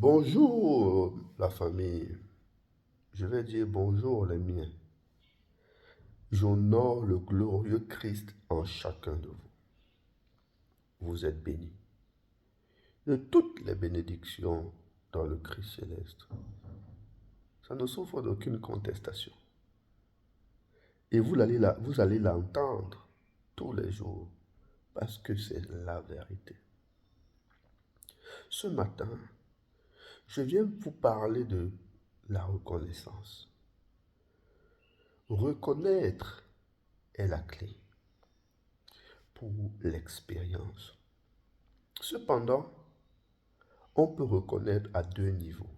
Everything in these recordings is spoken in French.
Bonjour la famille, je vais dire bonjour les miens. J'honore le glorieux Christ en chacun de vous. Vous êtes bénis de toutes les bénédictions dans le Christ céleste. Ça ne souffre d'aucune contestation. Et vous allez l'entendre tous les jours parce que c'est la vérité. Ce matin, je viens vous parler de la reconnaissance. Reconnaître est la clé pour l'expérience. Cependant, on peut reconnaître à deux niveaux.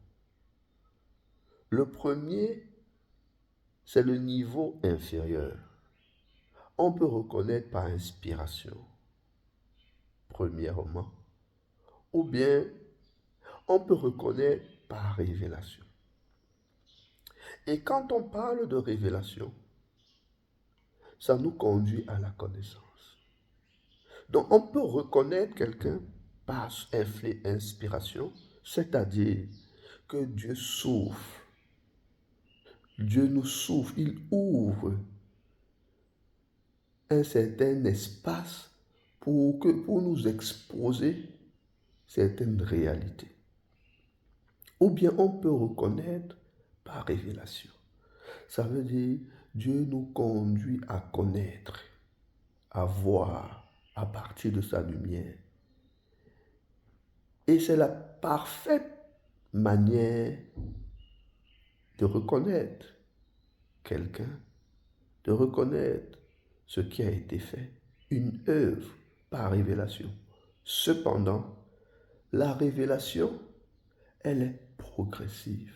Le premier, c'est le niveau inférieur. On peut reconnaître par inspiration, premièrement, ou bien on peut reconnaître par révélation. Et quand on parle de révélation, ça nous conduit à la connaissance. Donc on peut reconnaître quelqu'un par inspiration, c'est-à-dire que Dieu souffle. Dieu nous souffle, il ouvre un certain espace pour nous exposer certaines réalités. Ou bien on peut reconnaître par révélation. Ça veut dire Dieu nous conduit à connaître, à voir à partir de sa lumière. Et c'est la parfaite manière de reconnaître quelqu'un, de reconnaître ce qui a été fait, une œuvre par révélation. Cependant, la révélation, elle est progressive.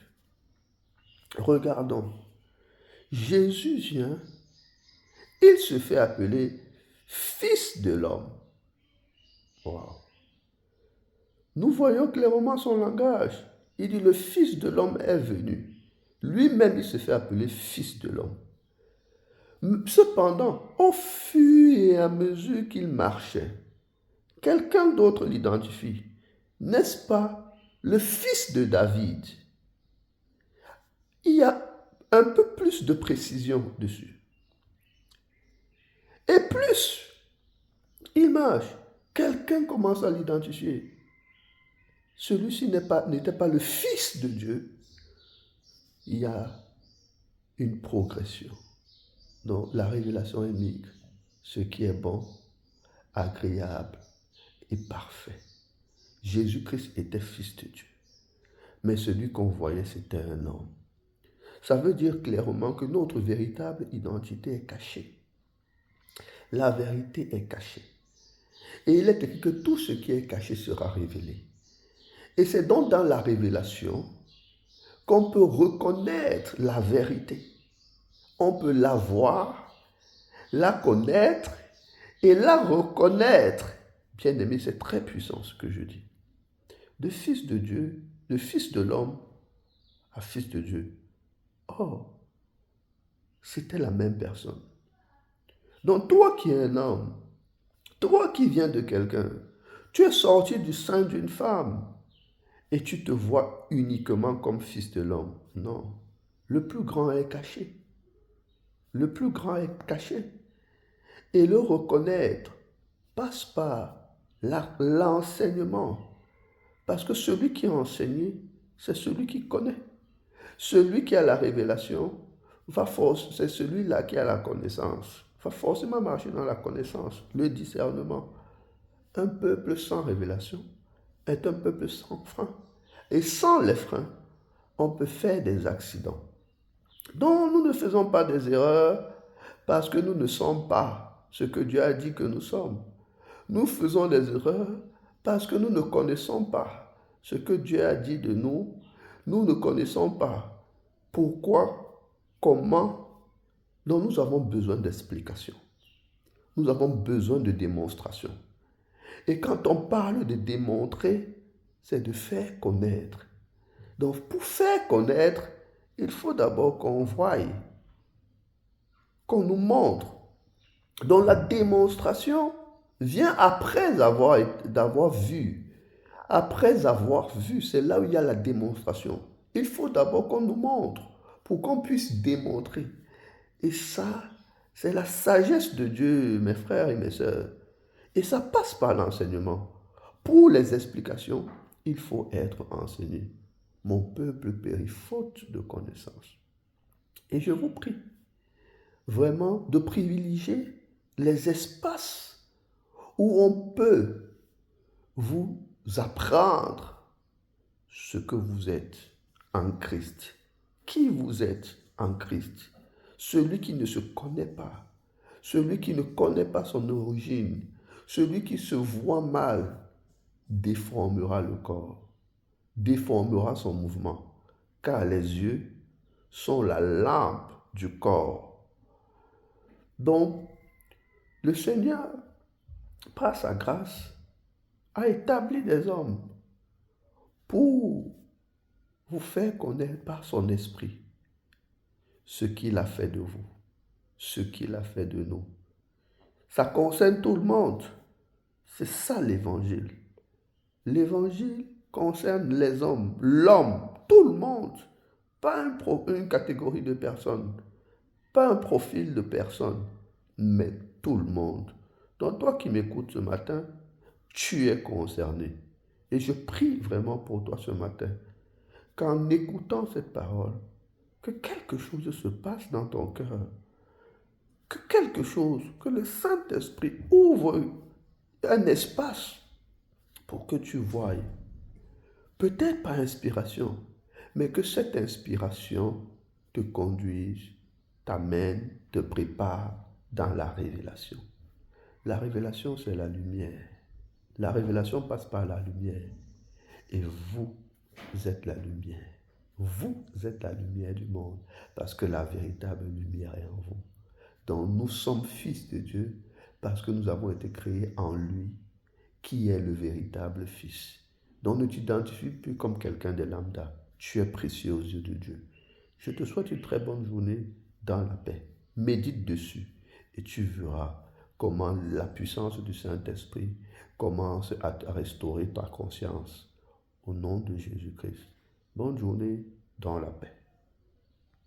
Regardons, Jésus vient, il se fait appeler Fils de l'homme. Wow. Nous voyons clairement son langage. Il dit le Fils de l'homme est venu. Lui-même, il se fait appeler Fils de l'homme. Cependant, au fur et à mesure qu'il marchait, quelqu'un d'autre l'identifie. N'est-ce pas le fils de David? Il y a un peu plus de précision dessus. Et plus il marche, quelqu'un commence à l'identifier. Celui-ci n'était pas le fils de Dieu. Il y a une progression. Donc la révélation émigre ce qui est bon, agréable et parfait. Jésus-Christ était fils de Dieu. Mais celui qu'on voyait, c'était un homme. Ça veut dire clairement que notre véritable identité est cachée. La vérité est cachée. Et il est écrit que tout ce qui est caché sera révélé. Et c'est donc dans la révélation qu'on peut reconnaître la vérité. On peut la voir, la connaître et la reconnaître. Bien aimé, c'est très puissant ce que je dis. De fils de Dieu, de fils de l'homme à fils de Dieu. Oh, c'était la même personne. Donc toi qui es un homme, toi qui viens de quelqu'un, tu es sorti du sein d'une femme et tu te vois uniquement comme fils de l'homme. Non, le plus grand est caché. Le plus grand est caché. Et le reconnaître passe par l'enseignement. Parce que celui qui a enseigné, c'est celui qui connaît. Celui qui a la révélation, c'est celui-là qui a la connaissance. Va forcément marcher dans la connaissance, le discernement. Un peuple sans révélation est un peuple sans frein. Et sans les freins, on peut faire des accidents. Donc nous ne faisons pas des erreurs parce que nous ne sommes pas ce que Dieu a dit que nous sommes. Nous faisons des erreurs parce que nous ne connaissons pas ce que Dieu a dit de nous. Nous ne connaissons pas pourquoi, comment. Donc nous avons besoin d'explications. Nous avons besoin de démonstrations. Et quand on parle de démontrer, c'est de faire connaître. Donc pour faire connaître, il faut d'abord qu'on voie, qu'on nous montre. Donc la démonstration vient après d'avoir vu, Après avoir vu, c'est là où il y a la démonstration. Il faut d'abord qu'on nous montre pour qu'on puisse démontrer. Et ça, c'est la sagesse de Dieu, mes frères et mes sœurs. Et ça passe par l'enseignement. Pour les explications, il faut être enseigné. Mon peuple périt faute de connaissance. Et je vous prie vraiment de privilégier les espaces où on peut vous apprendre ce que vous êtes en Christ. Qui vous êtes en Christ. Celui qui ne se connaît pas, celui qui ne connaît pas son origine, celui qui se voit mal, déformera le corps, déformera son mouvement, car les yeux sont la lampe du corps. Donc, le Seigneur, par sa grâce, a établi des hommes pour vous faire connaître par son esprit ce qu'il a fait de vous, ce qu'il a fait de nous. Ça concerne tout le monde. C'est ça l'évangile. L'évangile concerne les hommes, l'homme, tout le monde. Pas une catégorie de personnes, pas un profil de personnes, mais tout le monde. Donc toi qui m'écoutes ce matin, tu es concerné. Et je prie vraiment pour toi ce matin, qu'en écoutant cette parole, que quelque chose se passe dans ton cœur, que quelque chose, que le Saint-Esprit ouvre un espace pour que tu voies. Peut-être par inspiration, mais que cette inspiration te conduise, t'amène, te prépare dans la révélation. La révélation, c'est la lumière. La révélation passe par la lumière. Et vous êtes la lumière. Vous êtes la lumière du monde, parce que la véritable lumière est en vous. Donc nous sommes fils de Dieu, parce que nous avons été créés en lui, qui est le véritable fils. Donc ne t'identifie plus comme quelqu'un de lambda. Tu es précieux aux yeux de Dieu. Je te souhaite une très bonne journée dans la paix. Médite dessus et tu verras comment la puissance du Saint-Esprit commence à restaurer ta conscience. Au nom de Jésus-Christ. Bonne journée dans la paix.